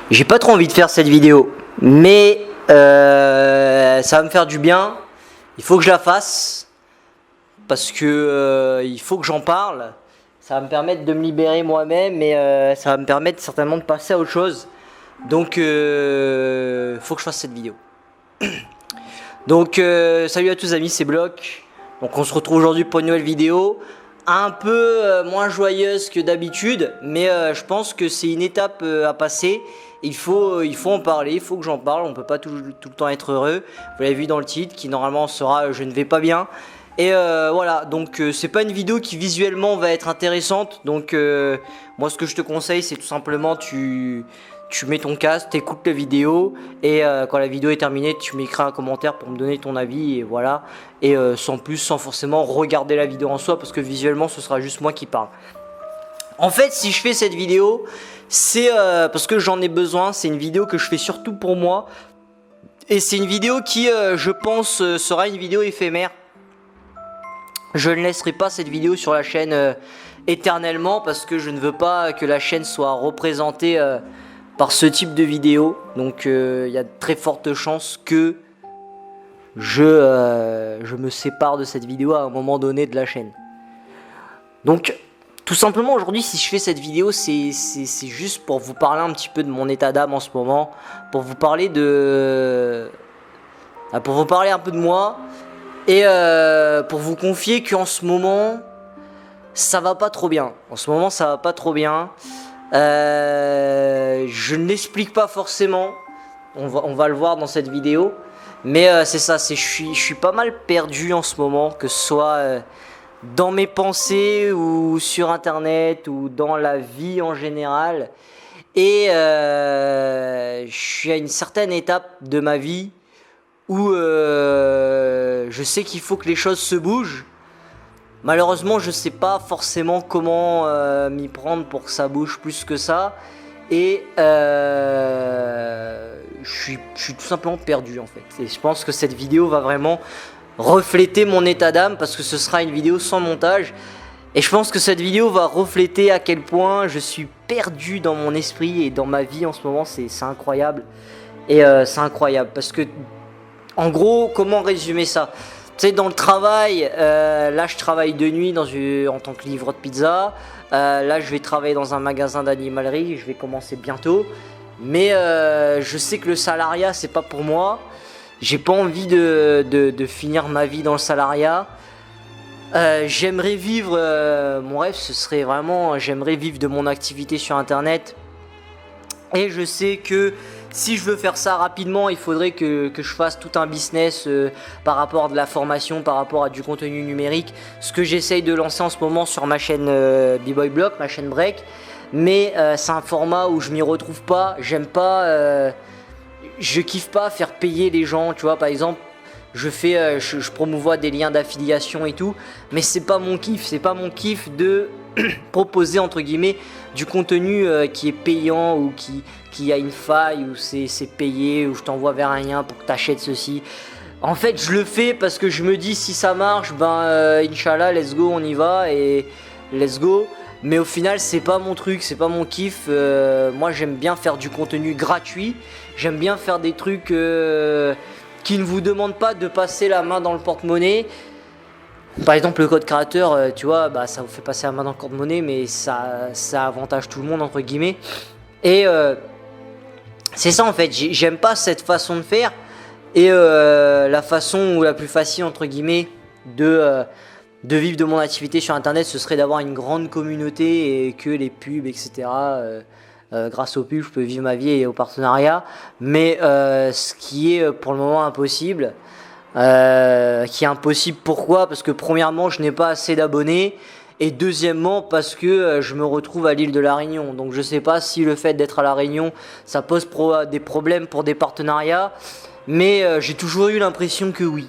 J'ai pas trop envie de faire cette vidéo, mais ça va me faire du bien. Il faut que je la fasse parce que il faut que j'en parle. Ça va me permettre de me libérer moi-même et ça va me permettre certainement de passer à autre chose. Donc faut que je fasse cette vidéo. Donc salut à tous amis, c'est Bloc. Donc on se retrouve aujourd'hui pour une nouvelle vidéo. Un peu moins joyeuse que d'habitude, mais je pense que c'est une étape à passer. Il faut en parler, il faut que j'en parle. On peut pas tout le temps être heureux. Vous l'avez vu dans le titre, qui normalement sera je ne vais pas bien. Et voilà, donc c'est pas une vidéo qui visuellement va être intéressante. Donc moi ce que je te conseille, c'est tout simplement tu mets ton casque, t'écoutes la vidéo et quand la vidéo est terminée, tu m'écris un commentaire pour me donner ton avis et voilà. Et sans forcément regarder la vidéo en soi parce que visuellement ce sera juste moi qui parle. En fait, si je fais cette vidéo, c'est parce que j'en ai besoin. C'est une vidéo que je fais surtout pour moi et c'est une vidéo qui, je pense, sera une vidéo éphémère. Je ne laisserai pas cette vidéo sur la chaîne éternellement parce que je ne veux pas que la chaîne soit représentée par ce type de vidéo. Donc il y a de très fortes chances que je me sépare de cette vidéo à un moment donné de la chaîne. Donc tout simplement aujourd'hui, si je fais cette vidéo, c'est juste pour vous parler un petit peu de mon état d'âme en ce moment, pour vous parler un peu de moi et pour vous confier qu'en ce moment ça va pas trop bien. En ce moment ça va pas trop bien. Je ne l'explique pas forcément. On va le voir dans cette vidéo. Mais c'est ça, je suis pas mal perdu en ce moment, que ce soit dans mes pensées ou sur internet ou dans la vie en général. Et je suis à une certaine étape de ma vie où je sais qu'il faut que les choses se bougent. Malheureusement, je sais pas forcément comment m'y prendre pour que ça bouge plus que ça. Et je suis tout simplement perdu en fait. Et je pense que cette vidéo va vraiment refléter mon état d'âme parce que ce sera une vidéo sans montage. Et je pense que cette vidéo va refléter à quel point je suis perdu dans mon esprit et dans ma vie en ce moment. C'est incroyable. Et c'est incroyable parce que, en gros, comment résumer ça ? Tu sais, dans le travail, là je travaille de nuit en tant que livreur de pizza. Là je vais travailler dans un magasin d'animalerie, je vais commencer bientôt. Mais je sais que le salariat c'est pas pour moi. J'ai pas envie de finir ma vie dans le salariat. J'aimerais vivre, mon rêve ce serait vraiment, j'aimerais vivre de mon activité sur internet. Et je sais que si je veux faire ça rapidement, il faudrait que je fasse tout un business par rapport à de la formation, par rapport à du contenu numérique. Ce que j'essaye de lancer en ce moment sur ma chaîne B-Boy Block, ma chaîne Break. Mais c'est un format où je m'y retrouve pas. J'aime pas, je kiffe pas faire payer les gens. Tu vois, par exemple, je promouvois des liens d'affiliation et tout. Mais c'est pas mon kiff. C'est pas mon kiff de proposer entre guillemets du contenu qui est payant ou qui a une faille ou c'est payé ou je t'envoie vers un lien pour que tu achètes ceci. En fait je le fais parce que je me dis si ça marche ben Inch'Allah let's go, on y va et let's go. Mais au final c'est pas mon truc, c'est pas mon kiff. Moi j'aime bien faire du contenu gratuit. J'aime bien faire des trucs qui ne vous demandent pas de passer la main dans le porte-monnaie. Par exemple le code créateur, tu vois, bah, ça vous fait passer la main dans le porte-monnaie, mais ça avantage tout le monde entre guillemets. Et c'est ça en fait, j'aime pas cette façon de faire. Et la façon la plus facile entre guillemets de vivre de mon activité sur internet, ce serait d'avoir une grande communauté et que les pubs, etc. Grâce aux pubs, je peux vivre ma vie et au partenariat. Mais ce qui est pour le moment impossible. Qui est impossible pourquoi ? Parce que premièrement je n'ai pas assez d'abonnés et deuxièmement parce que je me retrouve à l'île de la Réunion, donc je sais pas si le fait d'être à la Réunion ça pose des problèmes pour des partenariats, mais j'ai toujours eu l'impression que oui.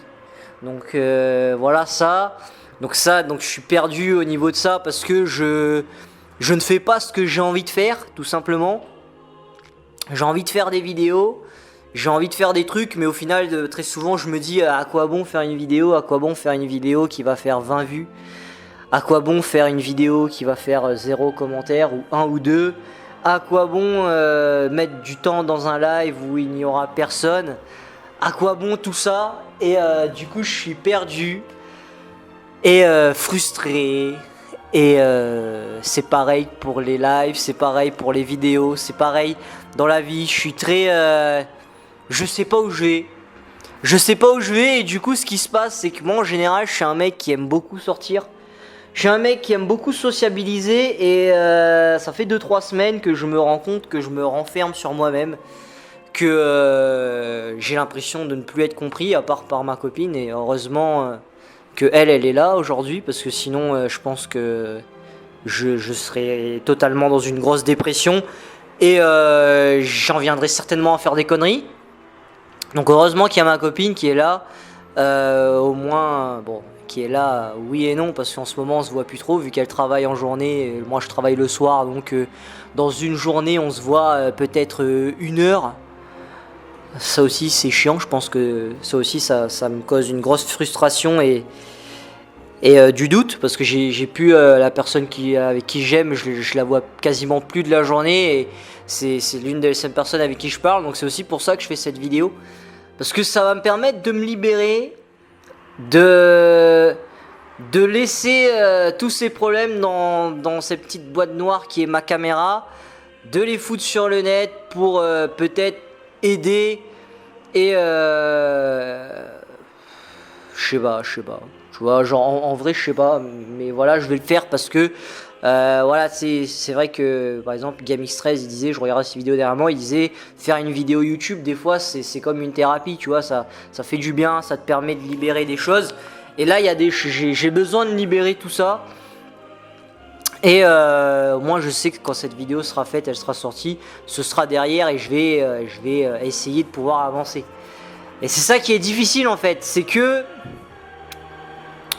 Donc voilà ça. Donc je suis perdu au niveau de ça parce que je ne fais pas ce que j'ai envie de faire tout simplement. J'ai envie de faire des vidéos. J'ai envie de faire des trucs, mais au final, très souvent, je me dis à quoi bon faire une vidéo ? À quoi bon faire une vidéo qui va faire 20 vues ? À quoi bon faire une vidéo qui va faire 0 commentaire ou 1 ou 2 ? À quoi bon mettre du temps dans un live où il n'y aura personne? À quoi bon tout ça? Et du coup, je suis perdu et frustré. Et c'est pareil pour les lives, c'est pareil pour les vidéos, c'est pareil dans la vie. Je suis très... je sais pas où je vais. Je sais pas où je vais et du coup ce qui se passe c'est que moi en général je suis un mec qui aime beaucoup sortir. Je suis un mec qui aime beaucoup sociabiliser et ça fait 2-3 semaines que je me rends compte que je me renferme sur moi-même. Que j'ai l'impression de ne plus être compris à part par ma copine et heureusement que elle est là aujourd'hui parce que sinon je pense que je serais totalement dans une grosse dépression et j'en viendrais certainement à faire des conneries. Donc heureusement qu'il y a ma copine qui est là, au moins, bon, qui est là, oui et non, parce qu'en ce moment on se voit plus trop, vu qu'elle travaille en journée, et moi je travaille le soir, donc dans une journée on se voit peut-être 1 heure. Ça aussi c'est chiant, je pense que ça aussi ça me cause une grosse frustration et du doute, parce que j'ai plus la personne avec qui j'aime, je la vois quasiment plus de la journée, et c'est l'une des seules personnes avec qui je parle, donc c'est aussi pour ça que je fais cette vidéo. Parce que ça va me permettre de me libérer, de laisser tous ces problèmes dans cette petite boîte noire qui est ma caméra, de les foutre sur le net pour peut-être aider et je sais pas. Tu vois, genre en vrai je sais pas, mais voilà, je vais le faire parce que voilà, c'est vrai que par exemple GameX13 il disait, je regardais ses vidéos dernièrement, il disait faire une vidéo YouTube des fois c'est comme une thérapie, tu vois, ça fait du bien, ça te permet de libérer des choses. Et là il y a j'ai besoin de libérer tout ça. Et moi je sais que quand cette vidéo sera faite, elle sera sortie, ce sera derrière et je vais essayer de pouvoir avancer. Et c'est ça qui est difficile en fait, c'est que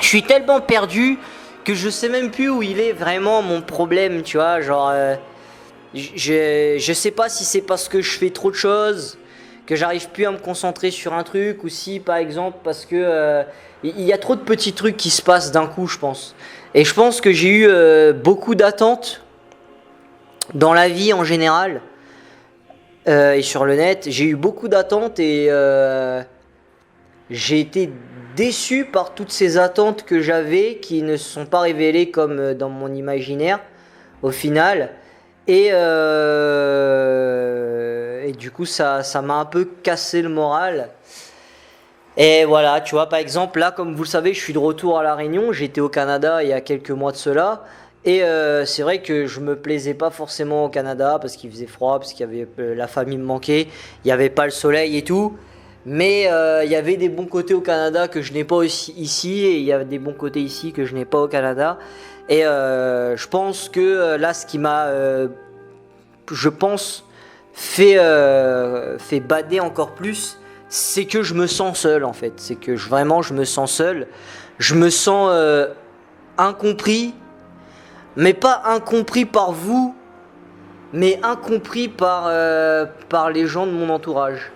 je suis tellement perdu que je sais même plus où il est vraiment mon problème, tu vois, genre je sais pas si c'est parce que je fais trop de choses, que j'arrive plus à me concentrer sur un truc, ou si par exemple parce que il y a trop de petits trucs qui se passent d'un coup, je pense. Et je pense que j'ai eu beaucoup d'attentes dans la vie en général et sur le net. J'ai eu beaucoup d'attentes et j'ai été déçu par toutes ces attentes que j'avais qui ne se sont pas révélées comme dans mon imaginaire au final. Et du coup ça m'a un peu cassé le moral. Et voilà, tu vois, par exemple, là, comme vous le savez, je suis de retour à La Réunion. J'étais au Canada il y a quelques mois de cela. Et c'est vrai que je me plaisais pas forcément au Canada parce qu'il faisait froid, parce qu'il y avait la famille me manquait, il n'y avait pas le soleil et tout. Mais il y avait des bons côtés au Canada que je n'ai pas aussi ici, et il y a des bons côtés ici que je n'ai pas au Canada. Et je pense que là, ce qui m'a, je pense, fait bader encore plus, c'est que je me sens seul en fait. C'est que vraiment je me sens seul. Je me sens incompris, mais pas incompris par vous, mais incompris par les gens de mon entourage.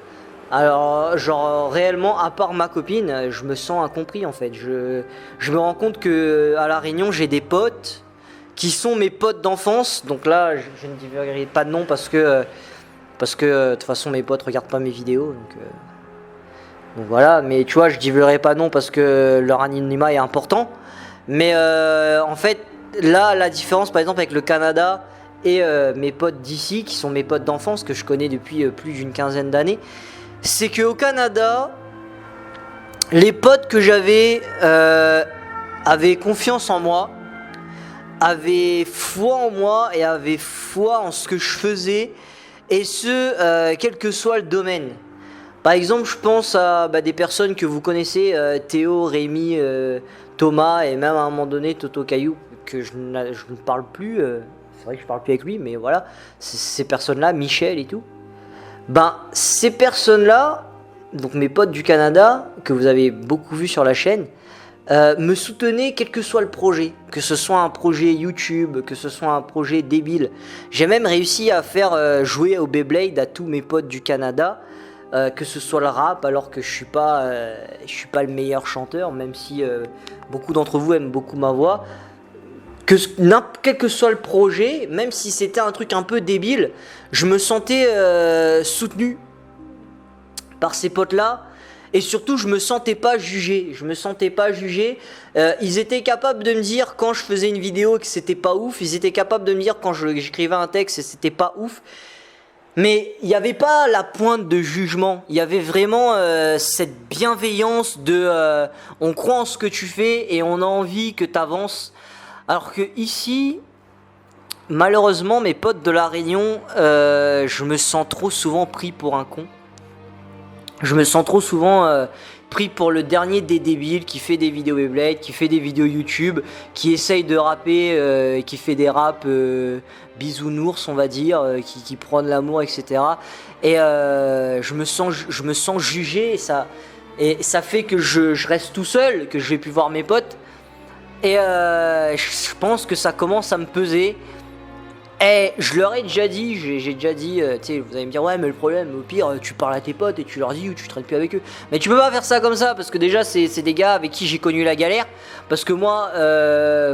Alors, genre réellement, à part ma copine, je me sens incompris en fait. Je me rends compte que à La Réunion, j'ai des potes qui sont mes potes d'enfance. Donc là, je ne dirai pas de nom parce que de toute façon mes potes regardent pas mes vidéos. Donc voilà, mais tu vois, je divulguerai pas non parce que leur anonymat est important. Mais en fait, là, la différence par exemple avec le Canada et mes potes d'ici, qui sont mes potes d'enfance que je connais depuis plus d'une quinzaine d'années, c'est qu'au Canada, les potes que j'avais avaient confiance en moi, avaient foi en moi et avaient foi en ce que je faisais, et ce, quel que soit le domaine. Par exemple, je pense à des personnes que vous connaissez, Théo, Rémi, Thomas, et même à un moment donné Toto Caillou, que je ne parle plus, c'est vrai que je parle plus avec lui, mais voilà, ces personnes-là, Michel et tout. Ces personnes-là, donc mes potes du Canada, que vous avez beaucoup vu sur la chaîne, me soutenaient quel que soit le projet, que ce soit un projet YouTube, que ce soit un projet débile. J'ai même réussi à faire jouer au Beyblade à tous mes potes du Canada, que ce soit le rap, alors que je suis pas le meilleur chanteur, même si beaucoup d'entre vous aiment beaucoup ma voix. quel que soit le projet, même si c'était un truc un peu débile, je me sentais soutenu par ces potes-là. Et surtout, je me sentais pas jugé. Ils étaient capables de me dire quand je faisais une vidéo que c'était pas ouf. Ils étaient capables de me dire quand j'écrivais un texte et c'était pas ouf. Mais il n'y avait pas la pointe de jugement. Il y avait vraiment cette bienveillance de on croit en ce que tu fais et on a envie que tu avances. Alors que ici, malheureusement, mes potes de La Réunion, je me sens trop souvent pris pour un con. Je me sens trop souvent pris pour le dernier des débiles qui fait des vidéos Beyblade, qui fait des vidéos YouTube, qui essaye de rapper, qui fait des raps bisounours, on va dire, qui prône l'amour, etc. Et je me sens jugé et ça fait que je reste tout seul, que je vais plus voir mes potes. Et je pense que ça commence à me peser. Et je leur ai déjà dit, j'ai déjà dit, tu sais, vous allez me dire, ouais, mais le problème, au pire, tu parles à tes potes et tu leur dis ou tu traînes plus avec eux. Mais tu peux pas faire ça comme ça, parce que déjà, c'est des gars avec qui j'ai connu la galère. Parce que moi,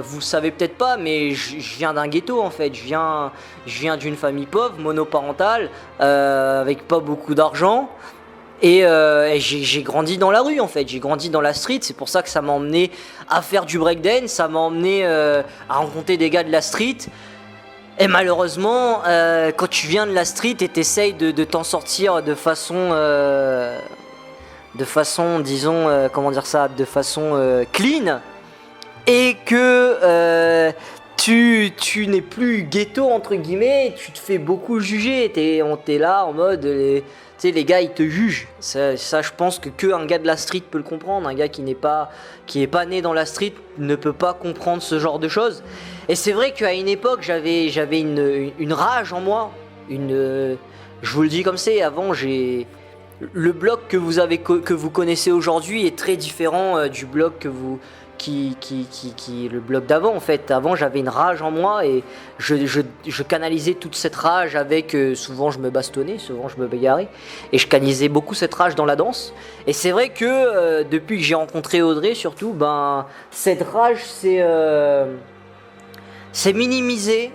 vous le savez peut-être pas, mais je viens d'un ghetto en fait. Je viens d'une famille pauvre, monoparentale, avec pas beaucoup d'argent. Et j'ai grandi dans la rue en fait, j'ai grandi dans la street, c'est pour ça que ça m'a emmené à faire du breakdance, ça m'a emmené à rencontrer des gars de la street. Et malheureusement, quand tu viens de la street et t'essayes de t'en sortir de façon, disons, comment dire ça, de façon clean, et que tu n'es plus ghetto entre guillemets, tu te fais beaucoup juger, t'es là en mode, tu sais, les gars ils te jugent. Ça je pense que un gars de la street peut le comprendre, un gars qui n'est pas né dans la street ne peut pas comprendre ce genre de choses. Et c'est vrai qu'à une époque, j'avais une rage en moi. Je vous le dis comme c'est, avant, le blog que vous connaissez aujourd'hui est très différent du blog le blog d'avant en fait. Avant, j'avais une rage en moi et je canalisais toute cette rage avec, souvent je me bastonnais, souvent je me bagarrais, et je canalisais beaucoup cette rage dans la danse. Et c'est vrai que depuis que j'ai rencontré Audrey surtout, ben, cette rage c'est minimisé,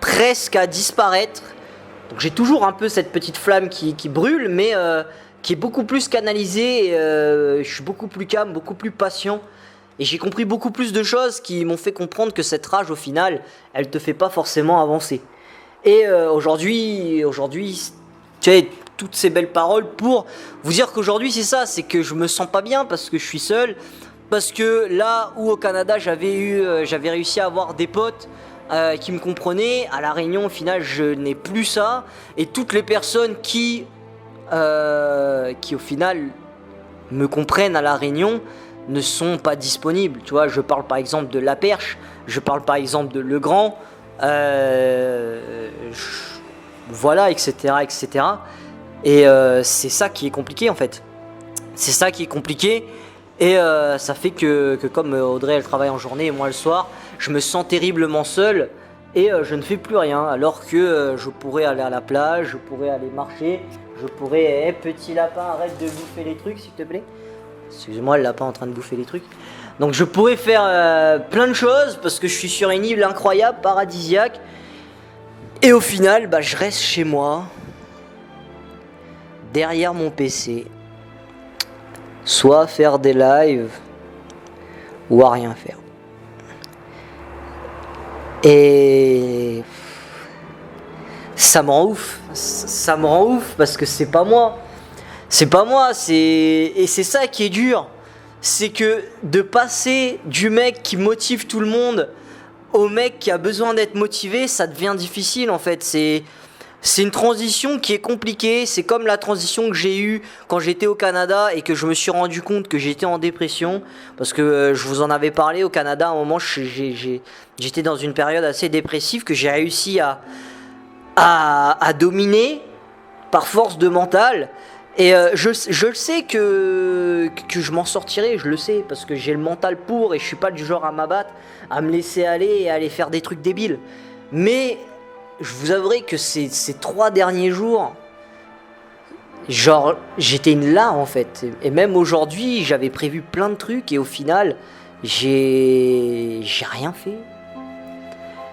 presque à disparaître. Donc j'ai toujours un peu cette petite flamme qui brûle, mais qui est beaucoup plus canalisée. Je suis beaucoup plus calme, beaucoup plus patient. Et j'ai compris beaucoup plus de choses qui m'ont fait comprendre que cette rage, au final, elle te fait pas forcément avancer. Et aujourd'hui, tu sais, toutes ces belles paroles pour vous dire qu'aujourd'hui, c'est ça, c'est que je me sens pas bien parce que je suis seul. Parce que là où au Canada j'avais réussi à avoir des potes qui me comprenaient, à La Réunion au final je n'ai plus ça. Et toutes les personnes qui au final me comprennent à La Réunion ne sont pas disponibles. Tu vois, je parle par exemple de La Perche, je parle par exemple de Le Grand, voilà, etc. etc. Et c'est ça qui est compliqué en fait. C'est ça qui est compliqué. Et ça fait que comme Audrey elle travaille en journée et moi le soir, je me sens terriblement seul et je ne fais plus rien. Alors que je pourrais aller à la plage, je pourrais aller marcher, je pourrais... petit lapin, arrête de bouffer les trucs s'il te plaît. Excuse-moi, le lapin en train de bouffer les trucs. Donc je pourrais faire plein de choses parce que je suis sur une île incroyable, paradisiaque. Et au final, bah, je reste chez moi, derrière mon PC. Soit à faire des lives, ou à rien faire. Et ça me rend ouf. Ça me rend ouf parce que c'est pas moi. C'est pas moi. Et c'est ça qui est dur. C'est que de passer du mec qui motive tout le monde au mec qui a besoin d'être motivé, ça devient difficile en fait. C'est une transition qui est compliquée, c'est comme la transition que j'ai eue quand j'étais au Canada et que je me suis rendu compte que j'étais en dépression, parce que je vous en avais parlé au Canada, à un moment j'étais dans une période assez dépressive que j'ai réussi à dominer par force de mental, et je le sais que je m'en sortirai, je le sais, parce que j'ai le mental pour et je suis pas du genre à m'abattre, à me laisser aller et à aller faire des trucs débiles. Mais je vous avouerai que ces 3 derniers jours, genre, j'étais là en fait. Et même aujourd'hui, j'avais prévu plein de trucs et au final, j'ai rien fait.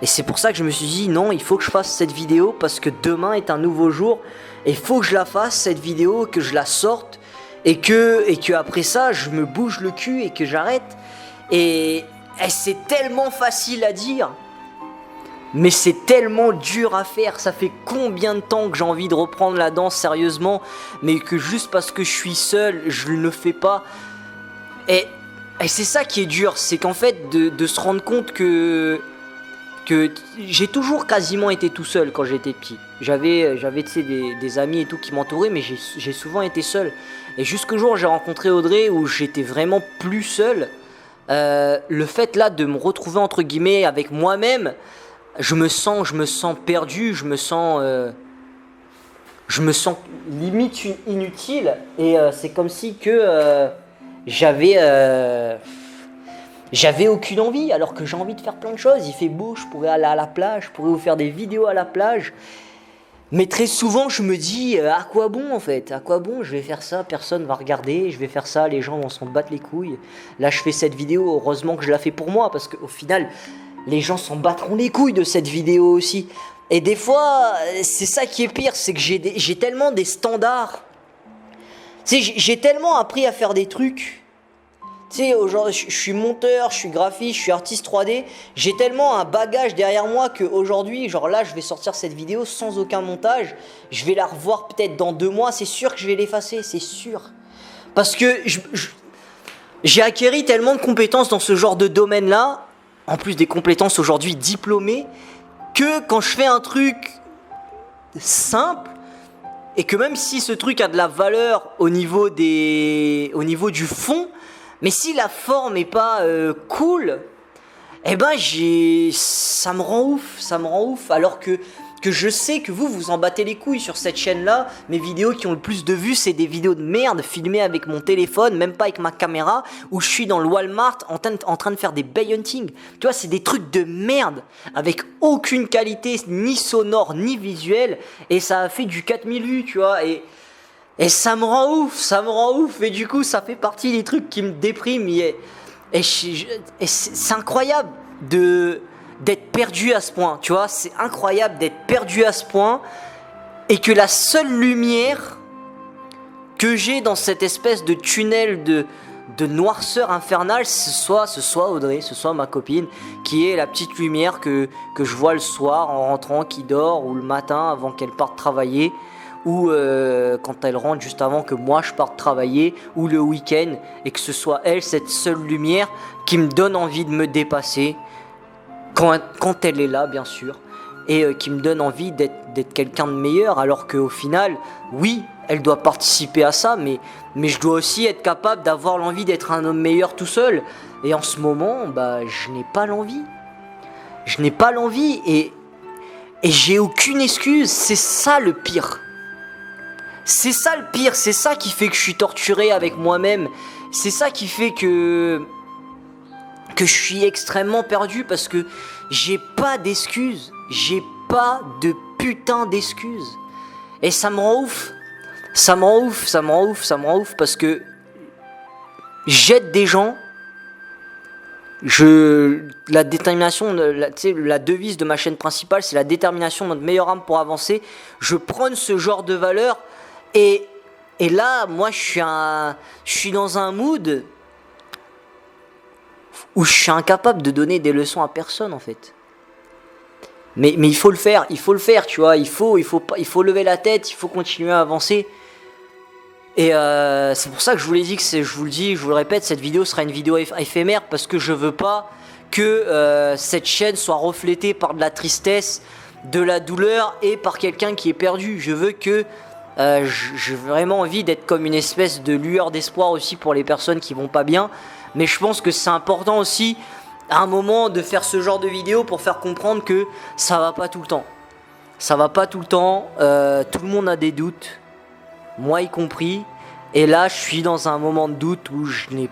Et c'est pour ça que je me suis dit non, il faut que je fasse cette vidéo parce que demain est un nouveau jour. Et il faut que je la fasse cette vidéo, que je la sorte et que après ça je me bouge le cul et que j'arrête. Et c'est tellement facile à dire, mais c'est tellement dur à faire. Ça fait combien de temps que j'ai envie de reprendre la danse sérieusement, mais que juste parce que je suis seul, je ne le fais pas. Et c'est ça qui est dur, c'est qu'en fait de se rendre compte que j'ai toujours quasiment été tout seul quand j'étais petit. J'avais tu sais, des amis et tout qui m'entouraient, mais j'ai souvent été seul. Et jusqu'au jour où j'ai rencontré Audrey, où j'étais vraiment plus seul, le fait là de me retrouver entre guillemets avec moi-même, je me sens perdu, je me sens limite inutile. Et c'est comme si que j'avais aucune envie, alors que j'ai envie de faire plein de choses. Il fait beau, je pourrais aller à la plage, je pourrais vous faire des vidéos à la plage. Mais très souvent, je me dis, à quoi bon en fait? À quoi bon? Je vais faire ça, personne va regarder. Je vais faire ça, les gens vont s'en battre les couilles. Là, je fais cette vidéo, heureusement que je la fais pour moi, parce qu'au final, les gens s'en battront les couilles de cette vidéo aussi. Et des fois, c'est ça qui est pire, c'est que j'ai tellement des standards. Tu sais, j'ai tellement appris à faire des trucs. Tu sais, aujourd'hui, je suis monteur, je suis graphiste, je suis artiste 3D. J'ai tellement un bagage derrière moi qu'aujourd'hui, genre là, je vais sortir cette vidéo sans aucun montage. Je vais la revoir peut-être dans 2 mois. C'est sûr que je vais l'effacer, c'est sûr. Parce que j'ai acquéri tellement de compétences dans ce genre de domaine-là, en plus des compétences aujourd'hui diplômées, que quand je fais un truc simple, et que même si ce truc a de la valeur au niveau du fond, mais si la forme est pas cool, eh ben ça me rend ouf, alors que je sais que vous en battez les couilles sur cette chaîne-là. Mes vidéos qui ont le plus de vues, c'est des vidéos de merde filmées avec mon téléphone, même pas avec ma caméra, où je suis dans le Walmart en train de faire des bay hunting. Tu vois, c'est des trucs de merde, avec aucune qualité, ni sonore, ni visuelle, et ça a fait du 4000 vues, tu vois, et ça me rend ouf, et du coup, ça fait partie des trucs qui me dépriment, et c'est incroyable d'être perdu à ce point, tu vois, c'est incroyable d'être perdu à ce point, et que la seule lumière que j'ai dans cette espèce de tunnel de noirceur infernale, ce soit Audrey, ce soit ma copine, qui est la petite lumière que je vois le soir en rentrant, qui dort, ou le matin avant qu'elle parte travailler, ou quand elle rentre juste avant que moi je parte travailler, ou le week-end, et que ce soit elle, cette seule lumière qui me donne envie de me dépasser, quand elle est là bien sûr, et qui me donne envie d'être quelqu'un de meilleur, alors qu'au final, oui, elle doit participer à ça, mais je dois aussi être capable d'avoir l'envie d'être un homme meilleur tout seul, et en ce moment, je n'ai pas l'envie, et j'ai aucune excuse. C'est ça le pire. C'est ça qui fait que je suis torturé avec moi-même. C'est ça qui fait que je suis extrêmement perdu, parce que j'ai pas d'excuses. J'ai pas de putain d'excuses. Et ça me rend ouf. Ça me rend ouf parce que j'aide des gens. La détermination, la devise de ma chaîne principale, c'est la détermination de notre meilleure âme pour avancer. Je prône ce genre de valeurs. Et là, moi, je suis dans un mood où je suis incapable de donner des leçons à personne, en fait. Mais il faut le faire, tu vois. Il faut lever la tête, il faut continuer à avancer. Et c'est pour ça que je vous l'ai dit, je vous le répète, cette vidéo sera une vidéo éphémère, parce que je veux pas que cette chaîne soit reflétée par de la tristesse, de la douleur et par quelqu'un qui est perdu. Je veux que j'ai vraiment envie d'être comme une espèce de lueur d'espoir aussi pour les personnes qui vont pas bien. Mais je pense que c'est important aussi à un moment de faire ce genre de vidéo pour faire comprendre que ça va pas tout le temps. Ça va pas tout le temps, tout le monde a des doutes, moi y compris. Et là je suis dans un moment de doute où je n'ai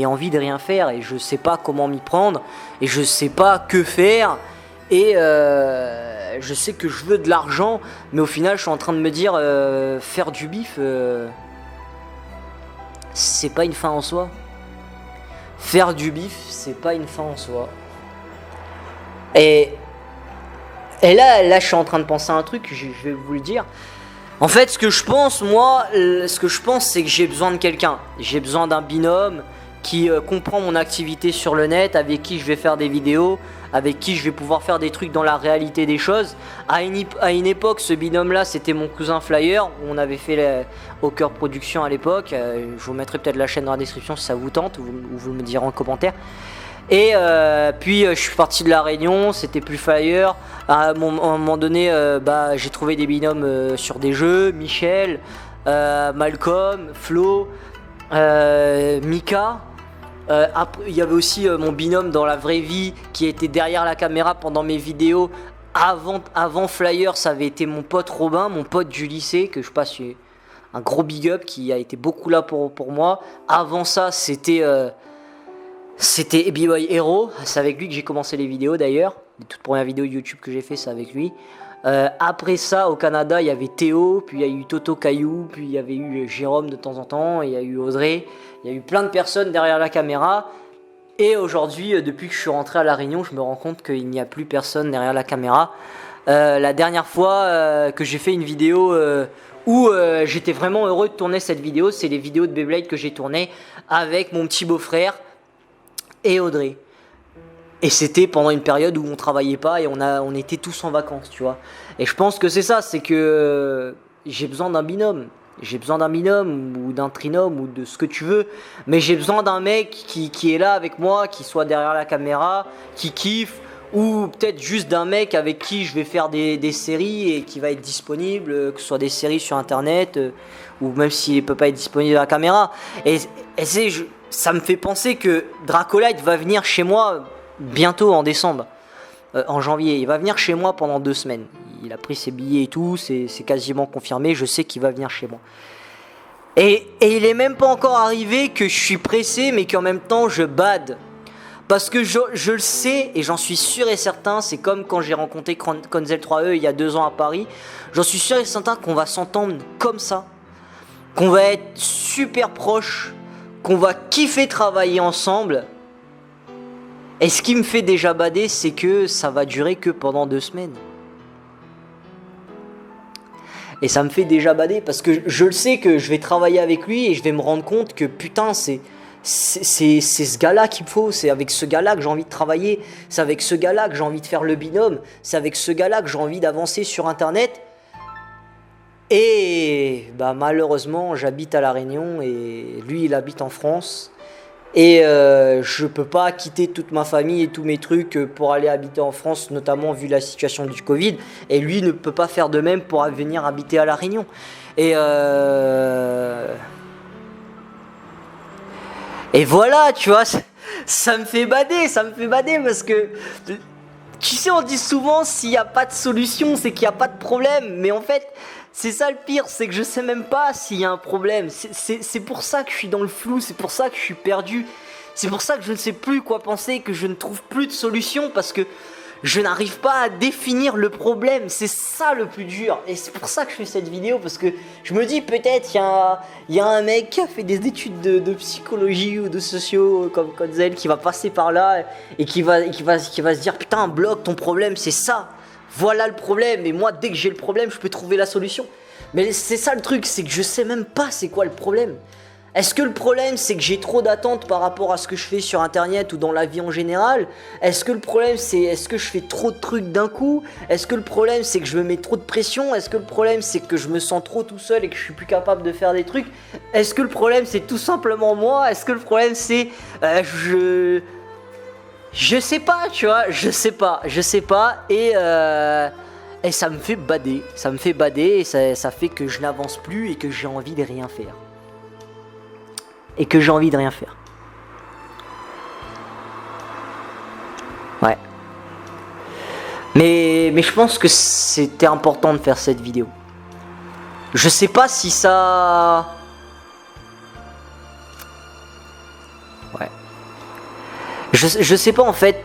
envie de rien faire, et je sais pas comment m'y prendre, et je sais pas que faire. Et je sais que je veux de l'argent, mais au final je suis en train de me dire faire du bif, c'est pas une fin en soi. Faire du bif, c'est pas une fin en soi. Et, et là, je suis en train de penser à un truc, je vais vous le dire. En fait, ce que je pense, moi, c'est que j'ai besoin de quelqu'un. J'ai besoin d'un binôme qui comprend mon activité sur le net, avec qui je vais faire des vidéos, avec qui je vais pouvoir faire des trucs dans la réalité des choses. À une époque, ce binôme-là, c'était mon cousin Flyer. On avait fait Hawker Production à l'époque. Je vous mettrai peut-être la chaîne dans la description si ça vous tente, ou vous me direz en commentaire. Et puis je suis parti de la Réunion, c'était plus Flyer. À un moment donné, j'ai trouvé des binômes sur des jeux, Michel, Malcolm, Flo, Mika. Il y avait aussi mon binôme dans la vraie vie qui était derrière la caméra pendant mes vidéos. Avant Flyer, ça avait été mon pote Robin, mon pote du lycée, que je passe un gros big up, qui a été beaucoup là pour moi. Avant ça, c'était B-Boy Hero, c'est avec lui que j'ai commencé les vidéos d'ailleurs. Les toutes premières vidéos YouTube que j'ai fait, c'est avec lui. Après ça, au Canada, il y avait Théo, puis il y a eu Toto Caillou, puis il y avait eu Jérôme de temps en temps, il y a eu Audrey, il y a eu plein de personnes derrière la caméra. Et aujourd'hui, depuis que je suis rentré à La Réunion, je me rends compte qu'il n'y a plus personne derrière la caméra. La dernière fois que j'ai fait une vidéo où j'étais vraiment heureux de tourner cette vidéo, c'est les vidéos de Beyblade que j'ai tournées avec mon petit beau-frère et Audrey. Et c'était pendant une période où on travaillait pas et on était tous en vacances, tu vois. Et je pense que c'est ça, c'est que j'ai besoin d'un binôme. J'ai besoin d'un binôme ou d'un trinôme ou de ce que tu veux. Mais j'ai besoin d'un mec qui est là avec moi, qui soit derrière la caméra, qui kiffe. Ou peut-être juste d'un mec avec qui je vais faire des séries et qui va être disponible, que ce soit des séries sur internet ou même s'il ne peut pas être disponible à la caméra. Et ça me fait penser que Dracolite va venir chez moi bientôt en décembre, en janvier. Il va venir chez moi pendant 2 semaines. Il a pris ses billets et tout, c'est quasiment confirmé. Je sais qu'il va venir chez moi. Et il est même pas encore arrivé que je suis pressé, mais qu'en même temps je bade. Parce que je le sais et j'en suis sûr et certain, c'est comme quand j'ai rencontré Konzel 3E il y a 2 ans à Paris. J'en suis sûr et certain qu'on va s'entendre comme ça, qu'on va être super proches, qu'on va kiffer travailler ensemble. Et ce qui me fait déjà bader, c'est que ça va durer que pendant 2 semaines. Et ça me fait déjà bader parce que je le sais que je vais travailler avec lui et je vais me rendre compte que putain, c'est ce gars-là qu'il me faut, c'est avec ce gars-là que j'ai envie de travailler, c'est avec ce gars-là que j'ai envie de faire le binôme, c'est avec ce gars-là que j'ai envie d'avancer sur internet. Et malheureusement, j'habite à La Réunion et lui, il habite en France. Et je peux pas quitter toute ma famille et tous mes trucs pour aller habiter en France, notamment vu la situation du Covid. Et lui ne peut pas faire de même pour venir habiter à La Réunion. Et voilà, tu vois, ça me fait bader parce que, tu sais, on dit souvent s'il n'y a pas de solution, c'est qu'il n'y a pas de problème. Mais en fait, c'est ça le pire, c'est que je sais même pas s'il y a un problème. C'est pour ça que je suis dans le flou, c'est pour ça que je suis perdu. C'est pour ça que je ne sais plus quoi penser, que je ne trouve plus de solution parce que je n'arrive pas à définir le problème. C'est ça le plus dur. Et c'est pour ça que je fais cette vidéo, parce que je me dis peut-être il y a un mec qui a fait des études de psychologie ou de socio comme Konzel qui va passer par là et qui va se dire putain, bloque, ton problème c'est ça. Voilà le problème. Et moi, dès que j'ai le problème, je peux trouver la solution. Mais c'est ça le truc, c'est que je sais même pas c'est quoi le problème. Est-ce que le problème c'est que j'ai trop d'attentes par rapport à ce que je fais sur internet ou dans la vie en général? Est-ce que le problème c'est est-ce que je fais trop de trucs d'un coup? Est-ce que le problème c'est que je me mets trop de pression? Est-ce que le problème c'est que je me sens trop tout seul et que je suis plus capable de faire des trucs? Est-ce que le problème c'est tout simplement moi? Est-ce que le problème c'est je sais pas, tu vois, je sais pas et ça me fait bader, et ça fait que je n'avance plus et que j'ai envie de rien faire. Ouais. Mais je pense que c'était important de faire cette vidéo. Je sais pas si ça... Ouais. Je sais pas en fait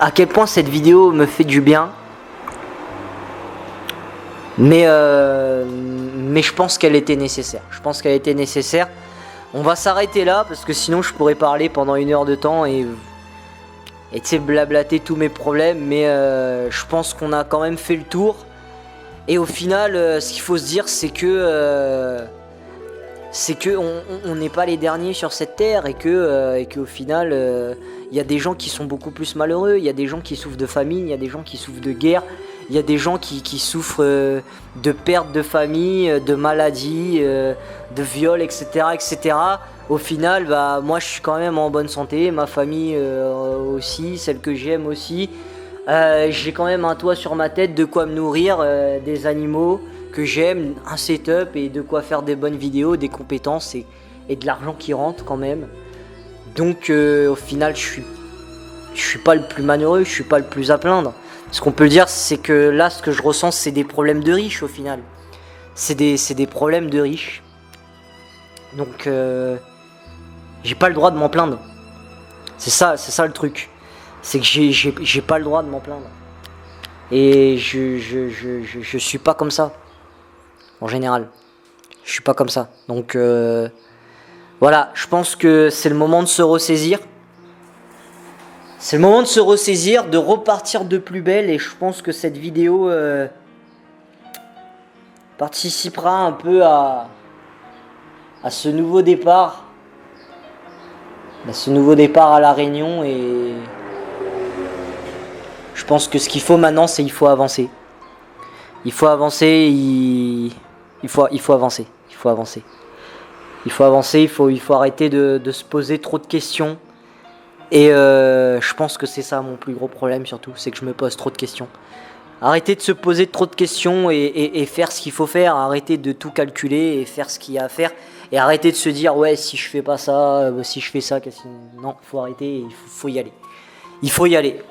à quel point cette vidéo me fait du bien. Mais je pense qu'elle était nécessaire. On va s'arrêter là parce que sinon je pourrais parler pendant 1 heure de temps et tu sais, blablater tous mes problèmes, mais je pense qu'on a quand même fait le tour. Et au final, ce qu'il faut se dire, c'est que on n'est pas les derniers sur cette terre, et qu'au final, il y a des gens qui sont beaucoup plus malheureux, il y a des gens qui souffrent de famine, il y a des gens qui souffrent de guerre, il y a des gens qui souffrent de perte de famille, de maladies, de viols, etc., etc. Au final, bah, moi je suis quand même en bonne santé, ma famille aussi, celle que j'aime aussi. J'ai quand même un toit sur ma tête, de quoi me nourrir, des animaux que j'aime, un setup et de quoi faire des bonnes vidéos, des compétences et de l'argent qui rentre quand même. Donc au final, je suis pas le plus malheureux, je suis pas le plus à plaindre. Ce qu'on peut dire, c'est que là, ce que je ressens, c'est des problèmes de riches au final. C'est des problèmes de riches. Donc j'ai pas le droit de m'en plaindre. C'est ça le truc. C'est que j'ai pas le droit de m'en plaindre. Et je suis pas comme ça. En général. Je suis pas comme ça. Donc voilà, je pense que c'est le moment de se ressaisir. C'est le moment de se ressaisir, de repartir de plus belle. Et je pense que cette vidéo participera un peu à ce nouveau départ. À ce nouveau départ à La Réunion. Et je pense que ce qu'il faut maintenant, c'est il faut avancer. Il faut avancer, il faut avancer. Il faut avancer. Il faut avancer, il faut arrêter de se poser trop de questions. Et je pense que c'est ça mon plus gros problème surtout, c'est que je me pose trop de questions. Arrêter de se poser trop de questions et faire ce qu'il faut faire. Arrêter de tout calculer et faire ce qu'il y a à faire. Et arrêter de se dire, ouais, si je fais pas ça, si je fais ça, non, il faut arrêter, il faut y aller. Il faut y aller.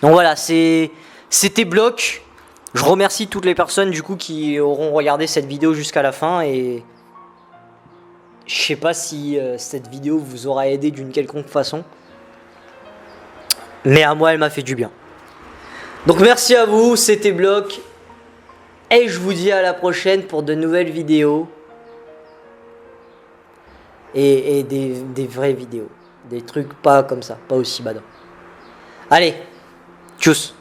Donc voilà, c'était Bloc. Je remercie toutes les personnes du coup qui auront regardé cette vidéo jusqu'à la fin. Et je sais pas si cette vidéo vous aura aidé d'une quelconque façon. Mais à moi, elle m'a fait du bien. Donc merci à vous, c'était Bloc. Et je vous dis à la prochaine pour de nouvelles vidéos. Et des vraies vidéos. Des trucs pas comme ça, pas aussi badants. Allez, tchuss.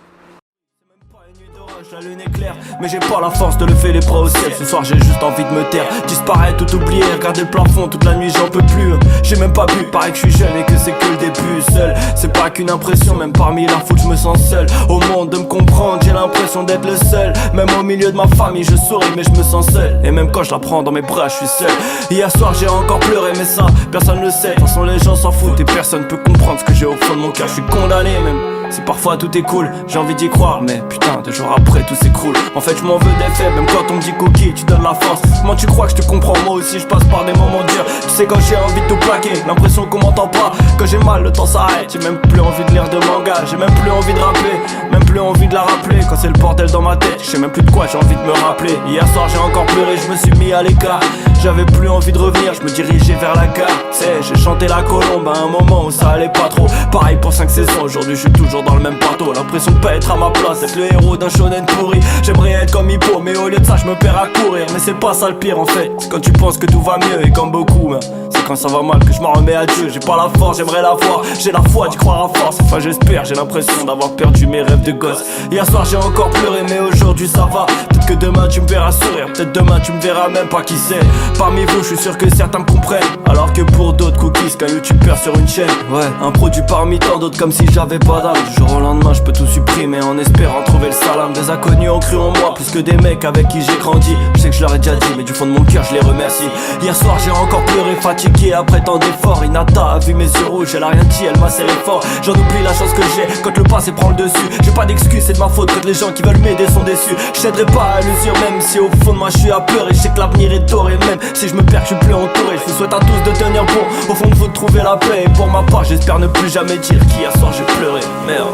La lune est claire, mais j'ai pas la force de lever les bras au ciel. Ce soir j'ai juste envie de me taire, disparaître, tout oublier, regarder le plafond toute la nuit, j'en peux plus. J'ai même pas bu, paraît que je suis jeune et que c'est que le début. Seul, c'est pas qu'une impression, même parmi la foule je me sens seul. Au monde de me comprendre, j'ai l'impression d'être le seul. Même au milieu de ma famille je souris mais je me sens seul. Et même quand je la prends dans mes bras je suis seul. Hier soir j'ai encore pleuré mais ça, personne le sait. De toute façon les gens s'en foutent et personne peut comprendre ce que j'ai au fond de mon cœur. Je suis condamné même. Si parfois tout est cool, j'ai envie d'y croire, mais putain, 2 jours après tout s'écroule. En fait je m'en veux des faits, même quand on me dit coquille, tu donnes la force. Comment tu crois que je te comprends, moi aussi je passe par des moments durs. Tu sais quand j'ai envie de tout plaquer, l'impression qu'on m'entend pas. Quand j'ai mal, le temps s'arrête, j'ai même plus envie de lire de manga. J'ai même plus envie de rappeler, même plus envie de la rappeler. Quand c'est le bordel dans ma tête, je sais même plus de quoi j'ai envie de me rappeler. Hier soir j'ai encore pleuré, je me suis mis à l'écart. J'avais plus envie de revenir, je me dirigeais vers la gare. C'est, j'ai chanté la colombe à un moment où ça allait pas trop. Pareil pour 5 saisons, aujourd'hui je suis toujours dans le même bateau. L'impression de pas être à ma place, être le héros d'un shonen pourri. J'aimerais être comme Hippo, mais au lieu de ça je me perds à courir. Mais c'est pas ça le pire en fait, c'est quand tu penses que tout va mieux. Et comme beaucoup, c'est quand ça va mal que je m'en remets à Dieu. J'ai pas la force, j'aimerais la voir, j'ai la foi d'y croire à force. Enfin j'espère, j'ai l'impression d'avoir perdu mes rêves de gosse. Hier soir j'ai encore pleuré, mais aujourd'hui ça va. Peut-être que demain tu me verras sourire, peut-être demain tu me verras même pas, qui sait. Parmi vous je suis sûr que certains me comprennent, alors que pour d'autres cookies qu'un youtubeur sur une chaîne. Ouais, un produit parmi tant d'autres, comme si j'avais pas d'âme. Du jour au lendemain je peux tout supprimer en espérant trouver le salam. Des inconnus ont cru en moi plus que des mecs avec qui j'ai grandi. Je sais que je leur ai déjà dit mais du fond de mon cœur je les remercie. Hier soir j'ai encore pleuré, fatigué après tant d'efforts. Inata a vu mes yeux rouges, elle a rien dit, elle m'a serré fort. J'en oublie la chance que j'ai quand le passé prend le dessus. J'ai pas d'excuses, c'est de ma faute quand les gens qui veulent m'aider sont déçus. Je céderai pas à l'usure même si au fond de moi je suis à pleurer. Je sais que l'avenir est doré, même si je me perds je suis plus entouré. Je vous souhaite à tous de tenir bon, au fond de vous de trouver la paix. Et pour ma part j'espère ne plus jamais dire qu'hier soir j'ai pleuré. Merde.